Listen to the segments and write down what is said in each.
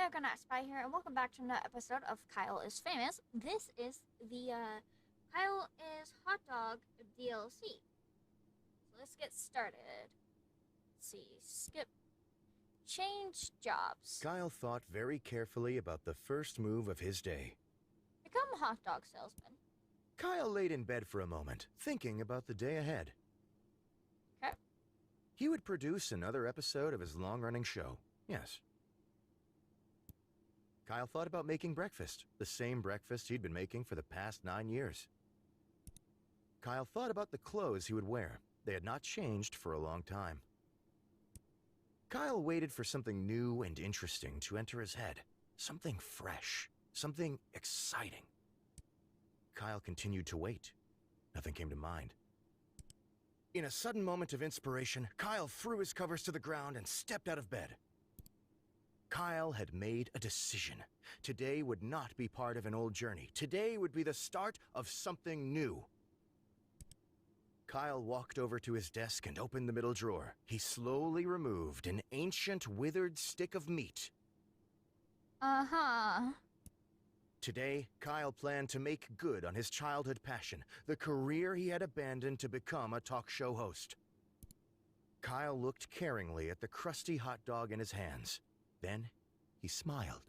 American Spy here, and welcome back to another episode of Kyle is Famous. This is the Kyle is Hot Dog DLC. So let's get started. Let's see, skip, change jobs, Kyle thought very carefully about the first move of his day. become a hot dog salesman. Kyle laid in bed for a moment, thinking about the day ahead. Okay. He would produce another episode of his long-running show, yes. Kyle thought about making breakfast, the same breakfast he'd been making for the past 9 years. Kyle thought about the clothes he would wear. They had not changed for a long time. Kyle waited for something new and interesting to enter his head. Something fresh, something exciting. Kyle continued to wait. Nothing came to mind. In a sudden moment of inspiration, Kyle threw his covers to the ground and stepped out of bed. Kyle had made a decision. Today would not be part of an old journey. Today would be the start of something new. Kyle walked over to his desk and opened the middle drawer. He slowly removed an ancient, withered stick of meat. Uh-huh. Today, Kyle planned to make good on his childhood passion, the career he had abandoned to become a talk show host. Kyle looked caringly at the crusty hot dog in his hands. Then, he smiled.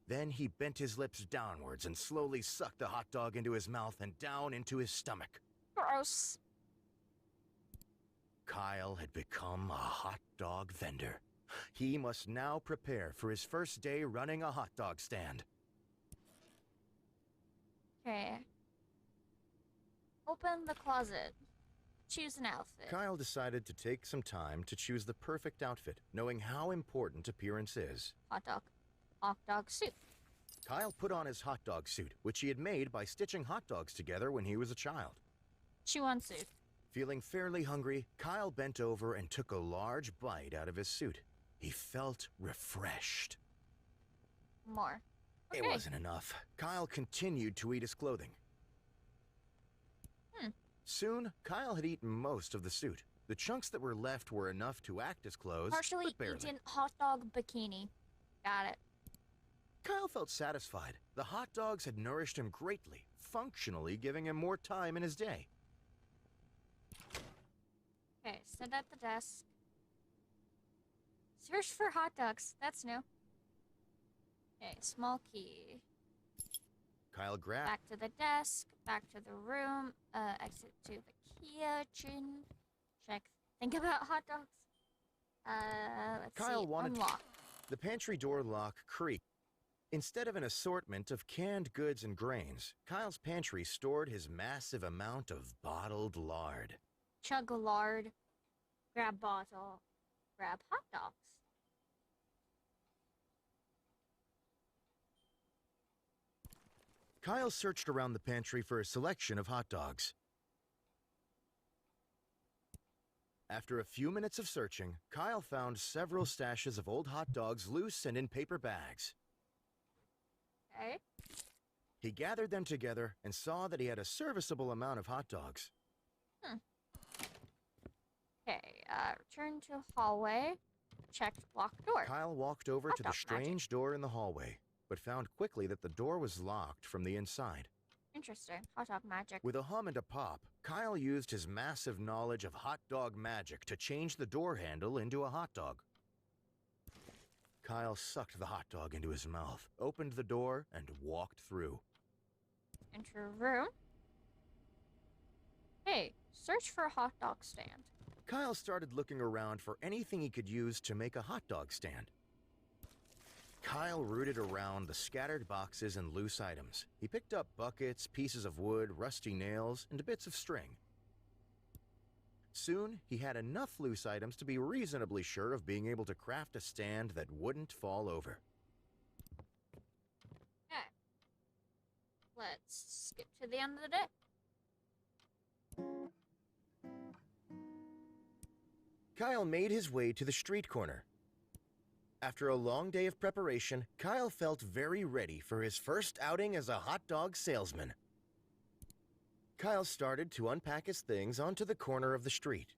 Then he bent his lips downwards and slowly sucked the hot dog into his mouth and down into his stomach. Gross. Kyle had become a hot dog vendor. He must now prepare for his first day running a hot dog stand. Okay. Open the closet. Choose an outfit. Kyle decided to take some time to choose the perfect outfit, knowing how important appearance is. Hot dog. Hot dog suit. Kyle put on his hot dog suit, which he had made by stitching hot dogs together when he was a child. Chew on suit. Feeling fairly hungry, Kyle bent over and took a large bite out of his suit. He felt refreshed. More. Okay. It wasn't enough. Kyle continued to eat his clothing. Soon, Kyle had eaten most of the suit. The chunks that were left were enough to act as clothes, Partially but barely. eaten hot dog bikini. Got it. Kyle felt satisfied. The hot dogs had nourished him greatly, functionally giving him more time in his day. Okay, sit at the desk. Search for hot dogs. That's new. Okay, small key. Kyle grabbed... Back to the desk. Back to the room. Exit to the kitchen. Check. Think about hot dogs. Let's Kyle see. wanted... Unlock. The pantry door lock creaked. Instead of an assortment of canned goods and grains, Kyle's pantry stored his massive amount of bottled lard. Chug lard. Grab bottle. Grab hot dogs. Kyle searched around the pantry for a selection of hot dogs. After a few minutes of searching, Kyle found several stashes of old hot dogs loose and in paper bags. Okay. He gathered them together and saw that he had a serviceable amount of hot dogs. Okay, return to hallway. Checked locked door. Kyle walked over Hot to the dog strange door in the hallway, but found quickly that the door was locked from the inside. Interesting. Hot dog magic. With a hum and a pop, Kyle used his massive knowledge of hot dog magic to change the door handle into a hot dog. Kyle sucked the hot dog into his mouth, opened the door, and walked through. Enter room. Hey, search for a hot dog stand. Kyle started looking around for anything he could use to make a hot dog stand. Kyle rooted around the scattered boxes and loose items. He picked up buckets, pieces of wood, rusty nails, and bits of string. Soon, he had enough loose items to be reasonably sure of being able to craft a stand that wouldn't fall over. Okay. Let's skip to the end of the day. Kyle made his way to the street corner. After a long day of preparation, Kyle felt very ready for his first outing as a hot dog salesman. Kyle started to unpack his things onto the corner of the street.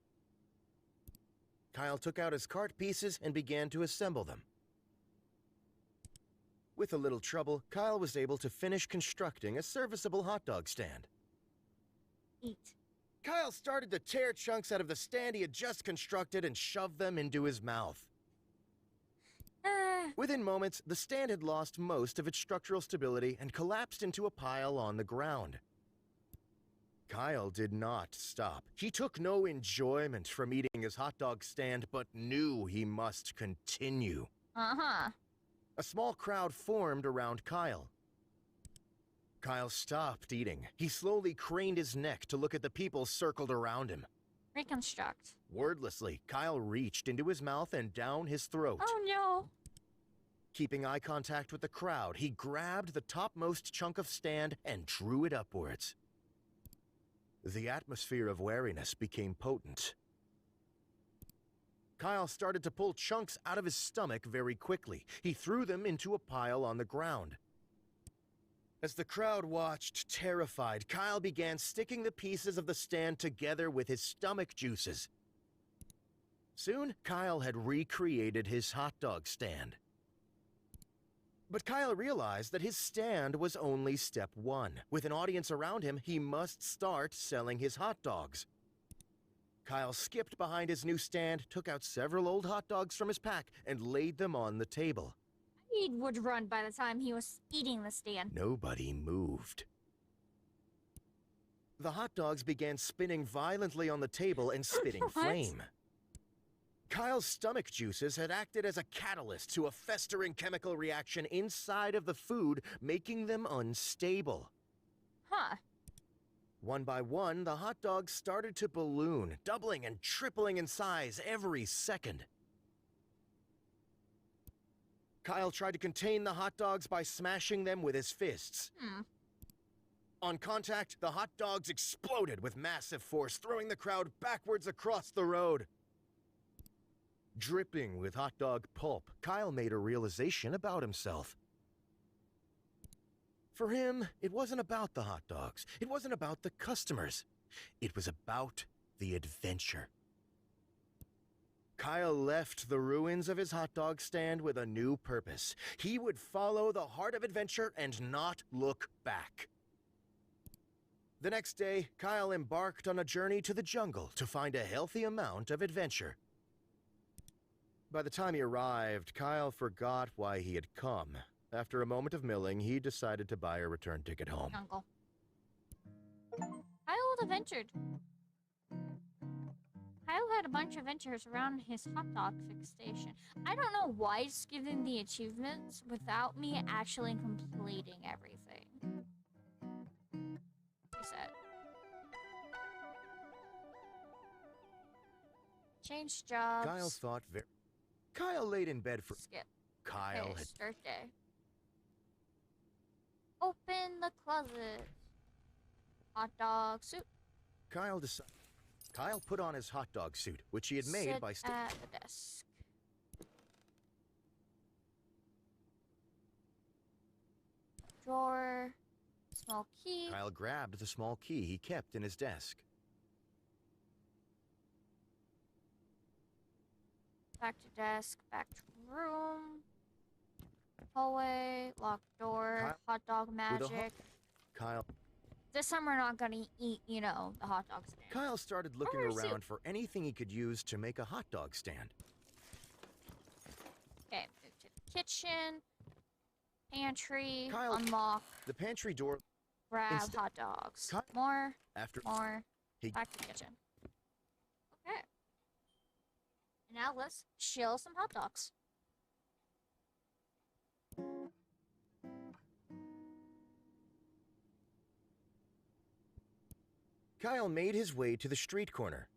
Kyle took out his cart pieces and began to assemble them. With a little trouble, Kyle was able to finish constructing a serviceable hot dog stand. Eat. Kyle started to tear chunks out of the stand he had just constructed and shove them into his mouth. Within moments, the stand had lost most of its structural stability and collapsed into a pile on the ground. Kyle did not stop. He took no enjoyment from eating his hot dog stand, but knew he must continue. Uh-huh. A small crowd formed around Kyle. Kyle stopped eating. He slowly craned his neck to look at the people circled around him. Reconstruct. Wordlessly, Kyle reached into his mouth and down his throat. Oh no! Keeping eye contact with the crowd, he grabbed the topmost chunk of stand and drew it upwards. The atmosphere of wariness became potent. Kyle started to pull chunks out of his stomach very quickly. He threw them into a pile on the ground. As the crowd watched, terrified, Kyle began sticking the pieces of the stand together with his stomach juices. Soon, Kyle had recreated his hot dog stand. But Kyle realized that his stand was only step one. With an audience around him, he must start selling his hot dogs. Kyle skipped behind his new stand, took out several old hot dogs from his pack, and laid them on the table. He would run by the time he was eating the stand. Nobody moved. The hot dogs began spinning violently on the table and spitting flame. Kyle's stomach juices had acted as a catalyst to a festering chemical reaction inside of the food, making them unstable. Huh. One by one, the hot dogs started to balloon, doubling and tripling in size every second. Kyle tried to contain the hot dogs by smashing them with his fists. On contact, the hot dogs exploded with massive force, throwing the crowd backwards across the road. Dripping with hot dog pulp, Kyle made a realization about himself. For him, it wasn't about the hot dogs. It wasn't about the customers. It was about the adventure. Kyle left the ruins of his hot dog stand with a new purpose. He would follow the heart of adventure and not look back. The next day, Kyle embarked on a journey to the jungle to find a healthy amount of adventure. By the time he arrived, Kyle forgot why he had come. After a moment of milling, he decided to buy a return ticket home. Jungle. Kyle adventured. Kyle had a bunch of adventures around his hot dog fixation. I don't know why it's giving the achievements without me actually completing everything. Reset. Change jobs. Kyle laid in bed for... Skip. Kyle Okay, had... start day. Open the closet. Hot dog suit. Kyle put on his hot dog suit, which he had made Sit by... at the desk. Drawer. Small key. Kyle grabbed the small key he kept in his desk. Back to desk. Back to room. Hallway. Locked door. Hot dog magic. Kyle... This time we're not gonna eat, you know, the hot dog stand. Kyle started looking around for anything he could use to make a hot dog stand. Okay, move to the kitchen. Pantry. Kyle, unlock. The pantry door... Grab hot dogs. Kyle, More. After... More. He... Back to the kitchen. Okay. And now let's chill some hot dogs. Kyle made his way to the street corner.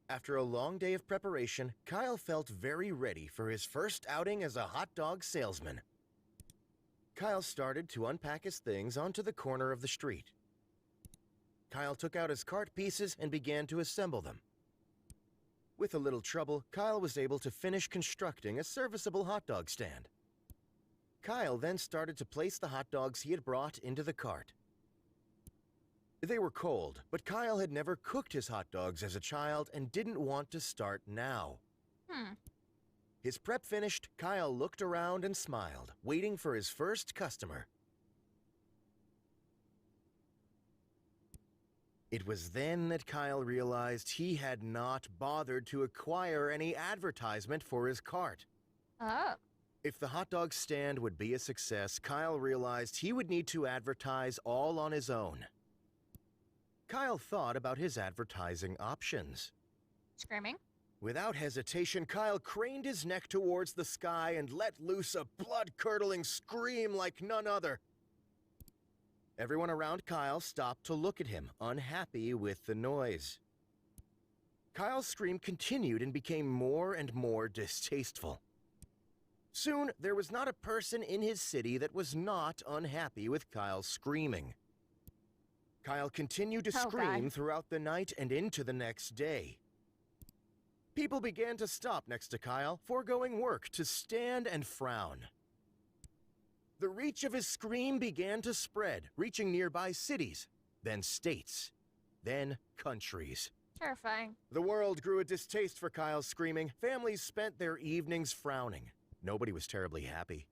After a long day of preparation, Kyle felt very ready for his first outing as a hot dog salesman. Kyle started to unpack his things onto the corner of the street. Kyle took out his cart pieces and began to assemble them. With a little trouble, Kyle was able to finish constructing a serviceable hot dog stand. Kyle then started to place the hot dogs he had brought into the cart. They were cold, but Kyle had never cooked his hot dogs as a child and didn't want to start now. His prep finished, Kyle looked around and smiled, waiting for his first customer. It was then that Kyle realized he had not bothered to acquire any advertisement for his cart. Oh. If the hot dog stand would be a success, Kyle realized he would need to advertise all on his own. Kyle thought about his advertising options. Screaming. Without hesitation, Kyle craned his neck towards the sky and let loose a blood-curdling scream like none other. Everyone around Kyle stopped to look at him, unhappy with the noise. Kyle's scream continued and became more and more distasteful. Soon, there was not a person in his city that was not unhappy with Kyle's screaming. Kyle continued to scream throughout the night and into the next day. People began to stop next to Kyle, foregoing work to stand and frown. The reach of his scream began to spread, reaching nearby cities, then states, then countries. Terrifying. The world grew a distaste for Kyle's screaming. Families spent their evenings frowning. Nobody was terribly happy.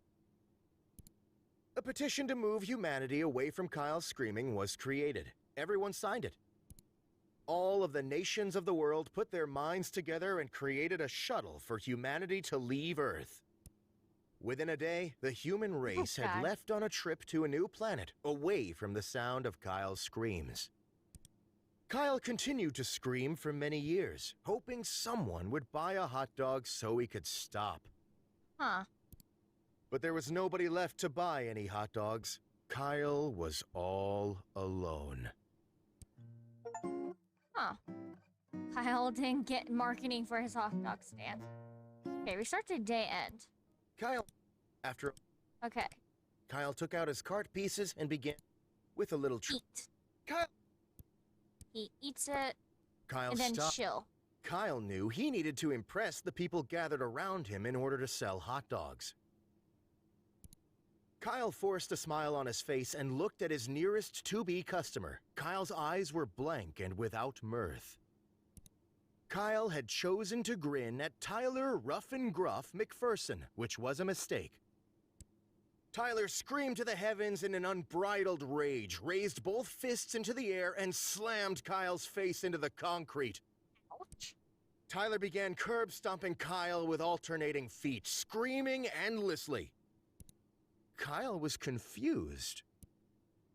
A petition to move humanity away from Kyle's screaming was created. Everyone signed it. All of the nations of the world put their minds together and created a shuttle for humanity to leave Earth. Within a day, the human race had left on a trip to a new planet, away from the sound of Kyle's screams. Kyle continued to scream for many years, hoping someone would buy a hot dog so he could stop. Huh. But there was nobody left to buy any hot dogs. Kyle was all alone. Huh. Kyle didn't get marketing for his hot dog stand. Okay, restart to day end. Okay. Kyle took out his cart pieces and began with a little Eat. He eats it Kyle and then stopped. chill. Kyle knew he needed to impress the people gathered around him in order to sell hot dogs. Kyle forced a smile on his face and looked at his nearest to-be customer. Kyle's eyes were blank and without mirth. Kyle had chosen to grin at Tyler Rough and Gruff McPherson, which was a mistake. Tyler screamed to the heavens in an unbridled rage, raised both fists into the air, and slammed Kyle's face into the concrete. Ouch. Tyler began curb-stomping Kyle with alternating feet, screaming endlessly. Kyle was confused.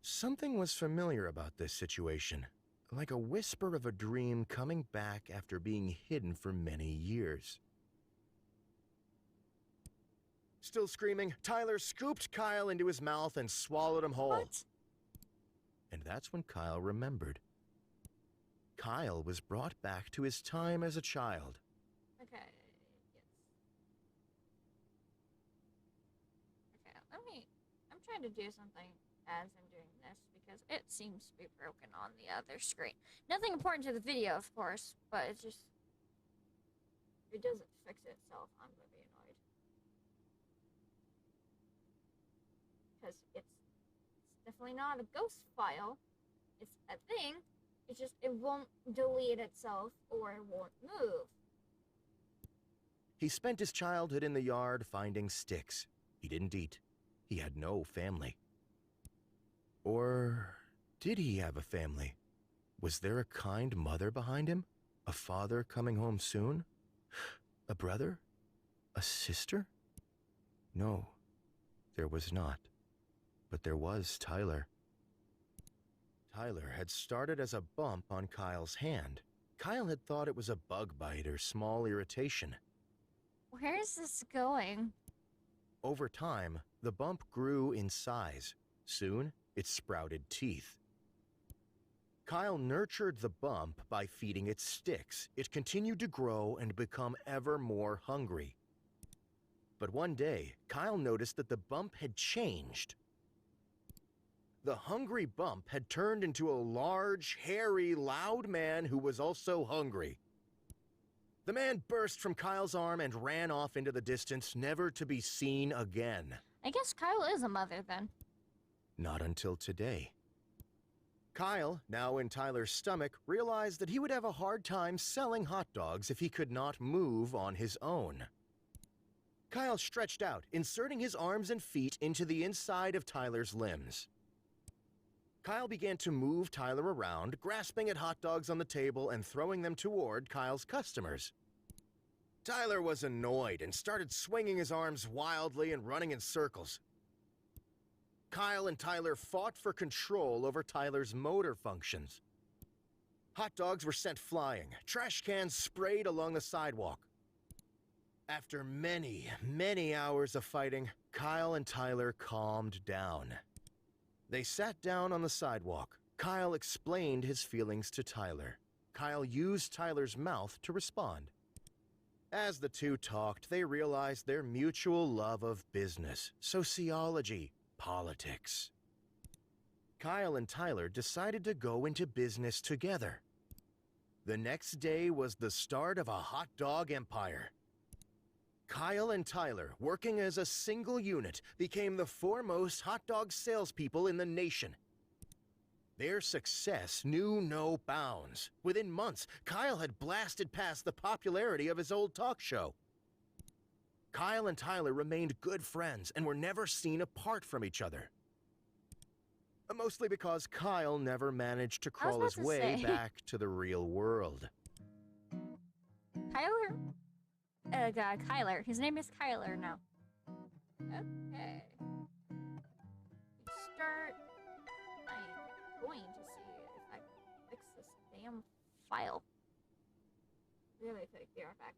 Something was familiar about this situation, like a whisper of a dream coming back after being hidden for many years. Still screaming, Tyler scooped Kyle into his mouth and swallowed him whole. What? And that's when Kyle remembered. Kyle was brought back to his time as a child. Okay. Yes. Okay, I'm trying to do something as I'm doing this because it seems to be broken on the other screen. Nothing important to the video, of course, but it's just... if it doesn't fix itself, I'm going to be annoyed. Because it's definitely not a ghost file. It's a thing. It's just, it won't delete itself or it won't move. He spent his childhood in the yard finding sticks. He didn't eat. He had no family. Or did he have a family? Was there a kind mother behind him? A father coming home soon? A brother? A sister? No, there was not. But there was Tyler. Tyler had started as a bump on Kyle's hand. Kyle had thought it was a bug bite or small irritation. Where is this going? Over time, the bump grew in size. Soon, it sprouted teeth. Kyle nurtured the bump by feeding it sticks. It continued to grow and become ever more hungry. But one day, Kyle noticed that the bump had changed. The hungry bump had turned into a large, hairy, loud man who was also hungry. The man burst from Kyle's arm and ran off into the distance, never to be seen again. I guess Kyle is a mother then. Not until today. Kyle, now in Tyler's stomach, realized that he would have a hard time selling hot dogs if he could not move on his own. Kyle stretched out, inserting his arms and feet into the inside of Tyler's limbs. Kyle began to move Tyler around, grasping at hot dogs on the table and throwing them toward Kyle's customers. Tyler was annoyed and started swinging his arms wildly and running in circles. Kyle and Tyler fought for control over Tyler's motor functions. Hot dogs were sent flying, trash cans sprayed along the sidewalk. After many, many hours of fighting, Kyle and Tyler calmed down. They sat down on the sidewalk. Kyle explained his feelings to Tyler. Kyle used Tyler's mouth to respond. As the two talked, they realized their mutual love of business, sociology, politics. Kyle and Tyler decided to go into business together. The next day was the start of a hot dog empire. Kyle and Tyler, working as a single unit, became the foremost hot dog salespeople in the nation. Their success knew no bounds. Within months, Kyle had blasted past the popularity of his old talk show. Kyle and Tyler remained good friends and were never seen apart from each other. Mostly because Kyle never managed to crawl his way back to the real world. Kyler. His name is Kyler now. Okay. Start. I'm going to see if I can fix this damn file. Really quick, be right back.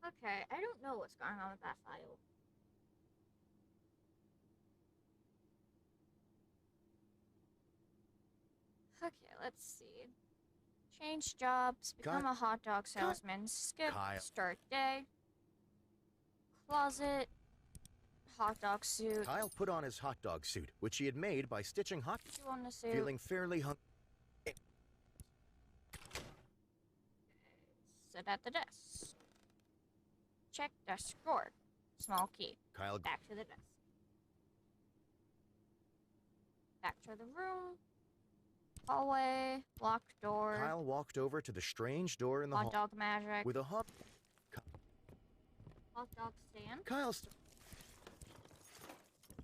Okay, I don't know what's going on with that file. Okay, let's see. Change jobs, become a hot dog salesman, skip, start day, closet, hot dog suit. Kyle put on his hot dog suit, which he had made by stitching hot on the suit. Feeling fairly Sit at the desk. Check desk drawer. Small key. Kyle back to the desk. Back to the room. Hallway, locked door. Kyle walked over to the strange door in the hall. Hot dog magic. With a hot dog stand.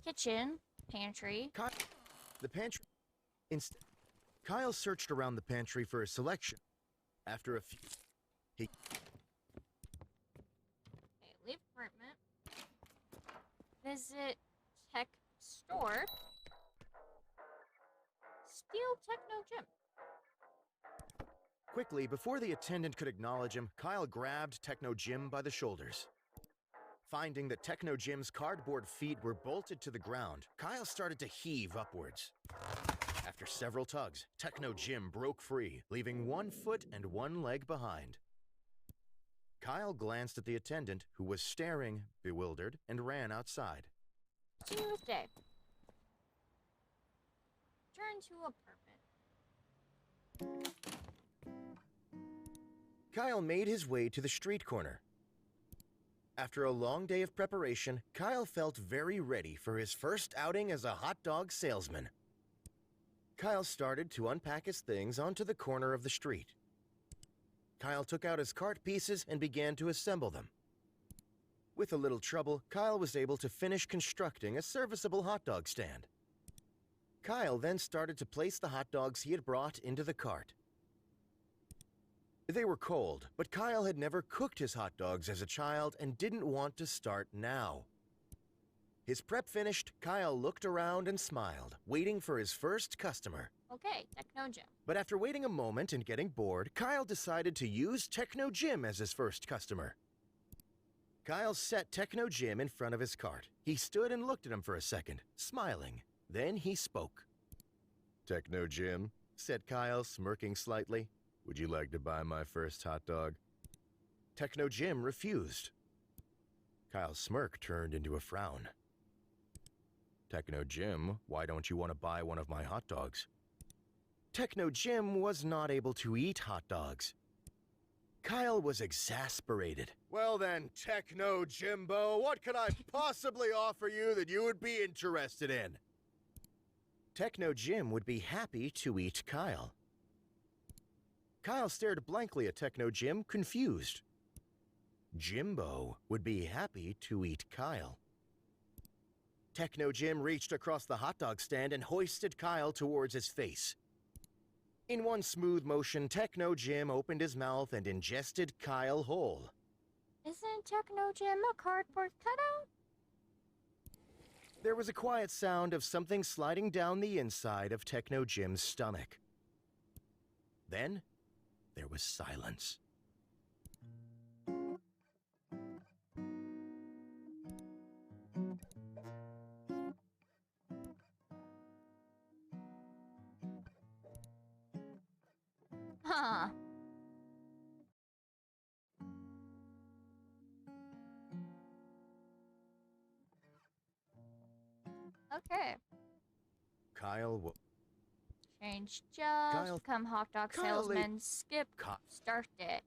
Kitchen, pantry. The pantry. Kyle searched around the pantry for a selection. After a few, Okay, leave apartment. Visit tech store. Steal Techno Gym. Quickly, before the attendant could acknowledge him, Kyle grabbed Techno Jim by the shoulders. Finding that Techno Jim's cardboard feet were bolted to the ground, Kyle started to heave upwards. After several tugs, Techno Jim broke free, leaving one foot and one leg behind. Kyle glanced at the attendant, who was staring, bewildered, and ran outside. Tuesday. Return to apartment. Kyle made his way to the street corner. After a long day of preparation, Kyle felt very ready for his first outing as a hot dog salesman. Kyle started to unpack his things onto the corner of the street. Kyle took out his cart pieces and began to assemble them. With a little trouble, Kyle was able to finish constructing a serviceable hot dog stand. Kyle then started to place the hot dogs he had brought into the cart. They were cold, but Kyle had never cooked his hot dogs as a child and didn't want to start now. His prep finished, Kyle looked around and smiled, waiting for his first customer. Okay, Techno Gym. But after waiting a moment and getting bored, Kyle decided to use Techno Jim as his first customer. Kyle set Techno Jim in front of his cart. He stood and looked at him for a second, smiling. Then he spoke. "Techno Jim," said Kyle, smirking slightly. "Would you like to buy my first hot dog?" Techno Jim refused. Kyle's smirk turned into a frown. "Techno Jim, why don't you want to buy one of my hot dogs?" Techno Jim was not able to eat hot dogs. Kyle was exasperated. "Well then, Techno Jimbo, what could I possibly offer you that you would be interested in?" Techno Jim would be happy to eat Kyle. Kyle stared blankly at Techno Jim, confused. Jimbo would be happy to eat Kyle. Techno Jim reached across the hot dog stand and hoisted Kyle towards his face. In one smooth motion, Techno Jim opened his mouth and ingested Kyle whole. Isn't Techno Jim a cardboard cutout? There was a quiet sound of something sliding down the inside of Techno Jim's stomach. Then, there was silence. Huh. Okay. Kyle Change jobs, become hot dog salesman, skip, start it.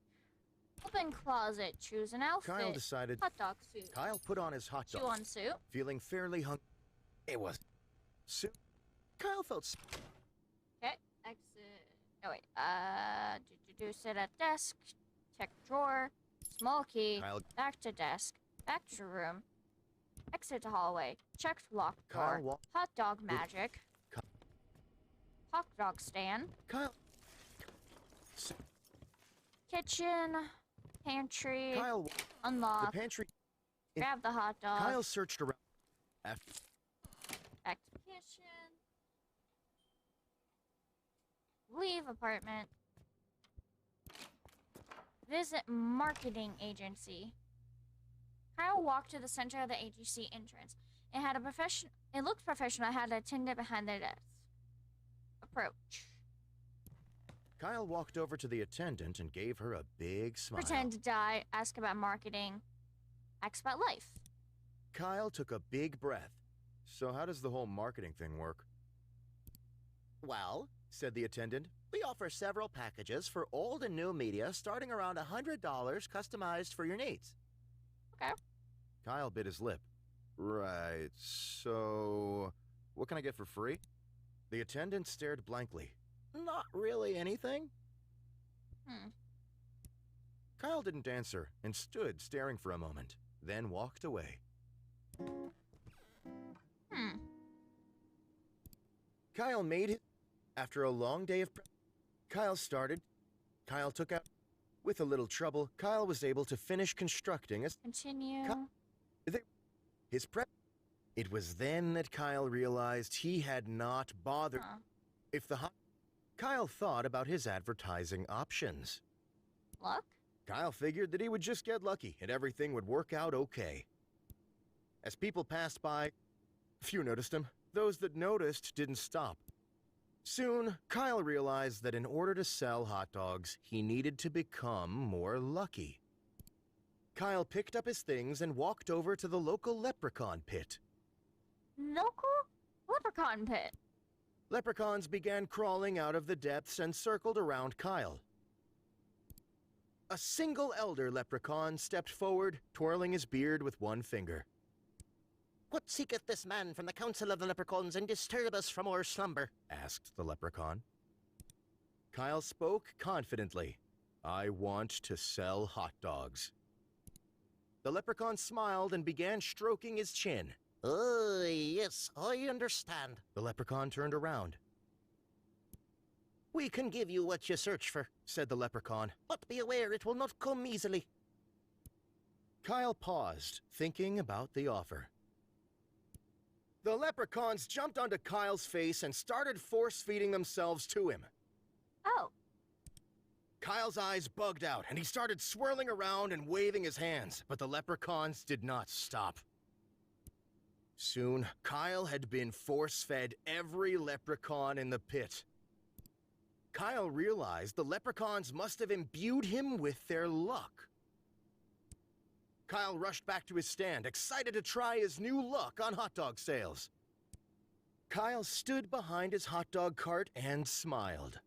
Open closet, choose an outfit. Kyle decided. Hot dog suit. Kyle put on his hot dog. Chew on suit. Feeling fairly hungry. It was. Suit. Kyle felt. Okay, exit. Oh wait. Sit at desk. Check drawer. Small key. Kyle. Back to desk. Back to room. Exit to hallway. Checked locked door. Hot dog magic. Hot dog stand. Kyle. Kitchen. Pantry. Kyle. Unlock. The pantry. Grab the hot dog. Kyle searched around. After. Back to kitchen. Leave apartment. Visit marketing agency. Kyle walked to the center of the agency entrance. It had a It looked professional. It had a attendant behind the desk. Approach. Kyle walked over to the attendant and gave her a big smile. Pretend to die. Ask about marketing. Ask about life. Kyle took a big breath. So how does the whole marketing thing work? Well, said the attendant, we offer several packages for old and new media starting around $100 customized for your needs. Okay. Kyle bit his lip. Right, so what can I get for free? The attendant stared blankly. Not really anything. Kyle didn't answer and stood staring for a moment, then walked away. Kyle made it. After a long day of Kyle took out. With a little trouble, Kyle was able to finish constructing a... Continue. His prep... It was then that Kyle realized he had not bothered... If the Kyle thought about his advertising options. Luck? Kyle figured that he would just get lucky and everything would work out okay. As people passed by, few noticed him. Those that noticed didn't stop. Soon, Kyle realized that in order to sell hot dogs, he needed to become more lucky. Kyle picked up his things and walked over to the local leprechaun pit. Local leprechaun pit? Leprechauns began crawling out of the depths and circled around Kyle. A single elder leprechaun stepped forward, twirling his beard with one finger. What seeketh this man from the council of the leprechauns and disturb us from our slumber? Asked the leprechaun. Kyle spoke confidently. I want to sell hot dogs. The leprechaun smiled and began stroking his chin. Oh, yes, I understand. The leprechaun turned around. We can give you what you search for, said the leprechaun, but be aware it will not come easily. Kyle paused, thinking about the offer. The leprechauns jumped onto Kyle's face and started force-feeding themselves to him. Oh. Kyle's eyes bugged out, and he started swirling around and waving his hands, but the leprechauns did not stop. Soon, Kyle had been force-fed every leprechaun in the pit. Kyle realized the leprechauns must have imbued him with their luck. Kyle rushed back to his stand, excited to try his new luck on hot dog sales. Kyle stood behind his hot dog cart and smiled.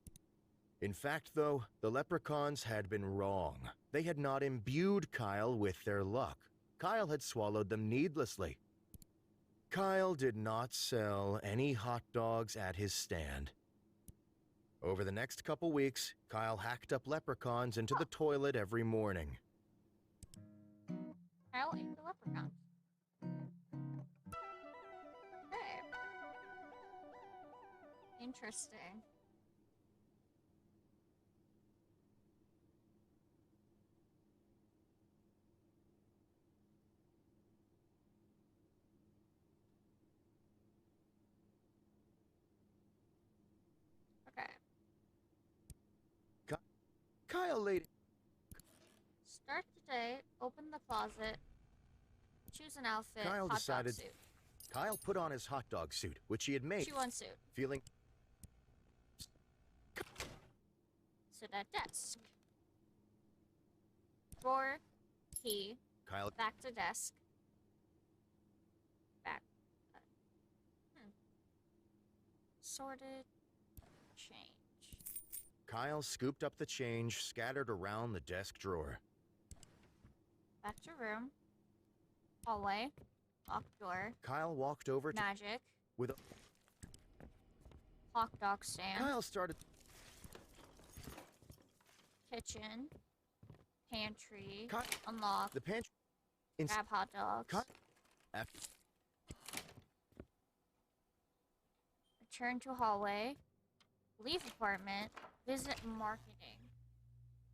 In fact, though, the leprechauns had been wrong. They had not imbued Kyle with their luck. Kyle had swallowed them needlessly. Kyle did not sell any hot dogs at his stand. Over the next couple weeks, Kyle hacked up leprechauns into the toilet every morning. Kyle ate the leprechaun. Okay. Interesting. Okay. Kyle laid. Start the day, open the closet, choose an outfit, Kyle hot decided. dog suit. Kyle put on his hot dog suit, which he had made. Chew on suit. Feeling. Sit at desk. Drawer, key, Kyle. back to desk. Back. Sorted. Change. Kyle scooped up the change scattered around the desk drawer. Back to room. Hallway. Locked door. Kyle walked over to. Magic. With a. Hot dog stand. Kyle started. Kitchen. Pantry. Kyle, Unlock. the pantry. Grab hot dogs. After. Return to hallway. Leave apartment. Visit marketing.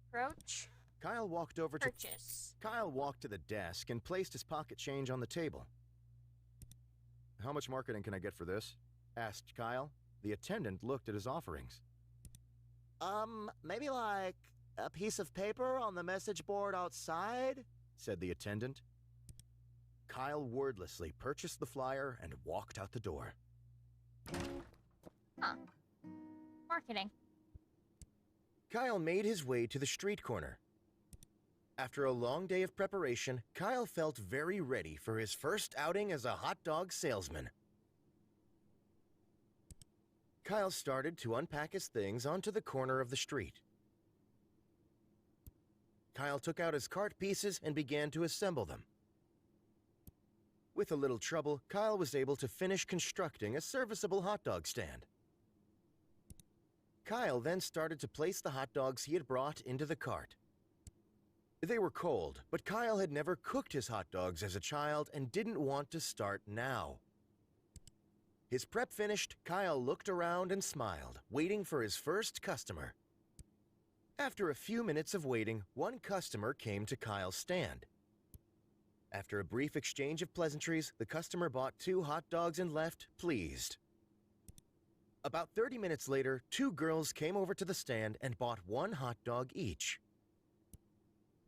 Approach. Kyle walked over to. Purchase. Kyle walked to the desk and placed his pocket change on the table. How much marketing can I get for this? Asked Kyle. The attendant looked at his offerings. Maybe like a piece of paper on the message board outside? Said the attendant. Kyle wordlessly purchased the flyer and walked out the door. Huh. Marketing. Kyle made his way to the street corner. After a long day of preparation, Kyle felt very ready for his first outing as a hot dog salesman. Kyle started to unpack his things onto the corner of the street. Kyle took out his cart pieces and began to assemble them. With a little trouble, Kyle was able to finish constructing a serviceable hot dog stand. Kyle then started to place the hot dogs he had brought into the cart. They were cold, but Kyle had never cooked his hot dogs as a child and didn't want to start now. His prep finished, Kyle looked around and smiled, waiting for his first customer. After a few minutes of waiting, one customer came to Kyle's stand. After a brief exchange of pleasantries, the customer bought 2 hot dogs and left, pleased. About 30 minutes later, 2 girls came over to the stand and bought 1 hot dog each.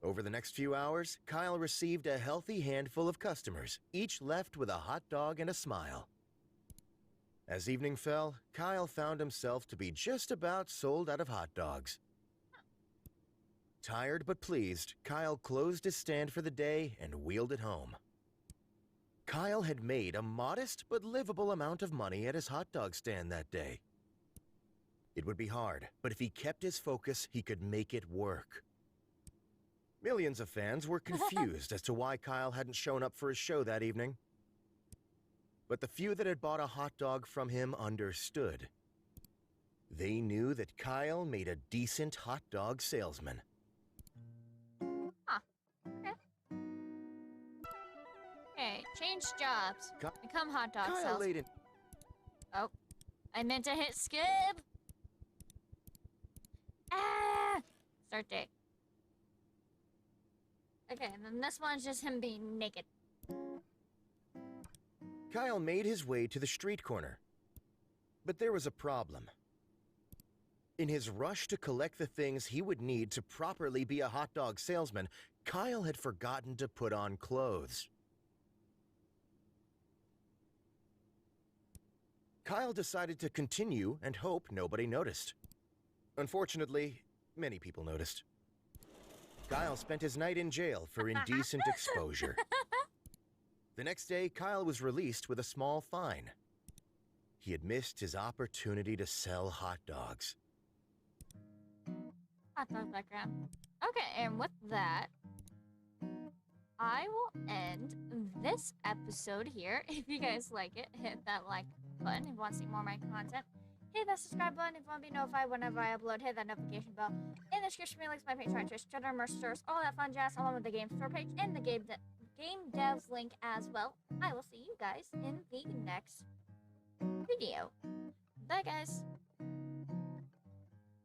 Over the next few hours, Kyle received a healthy handful of customers, each left with a hot dog and a smile. As evening fell, Kyle found himself to be just about sold out of hot dogs. Tired but pleased, Kyle closed his stand for the day and wheeled it home. Kyle had made a modest but livable amount of money at his hot dog stand that day. It would be hard, but if he kept his focus, he could make it work. Millions of fans were confused as to why Kyle hadn't shown up for his show that evening. But the few that had bought a hot dog from him understood. They knew that Kyle made a decent hot dog salesman. Huh. Okay. Okay, change jobs. Become hot dog Kyle salesman. laid in. Oh, I meant to hit skip. Ah! Start day. Okay, and then this one's just him being naked. Kyle made his way to the street corner. But there was a problem. In his rush to collect the things he would need to properly be a hot dog salesman, Kyle had forgotten to put on clothes. Kyle decided to continue and hope nobody noticed. Unfortunately, many people noticed. Kyle spent his night in jail for indecent exposure. The next day, Kyle was released with a small fine. He had missed his opportunity to sell hot dogs. Hot dog background. Okay, and with that, I will end this episode here. If you guys like it, hit that like button if you want to see more of my content. Hit that subscribe button if you want to be notified whenever I upload. Hit that notification bell. In the description, links to my Patreon, Twitch, Twitter, merch stores, all that fun jazz, along with the game store page and the game game dev link as well. I will see you guys in the next video. Bye, guys.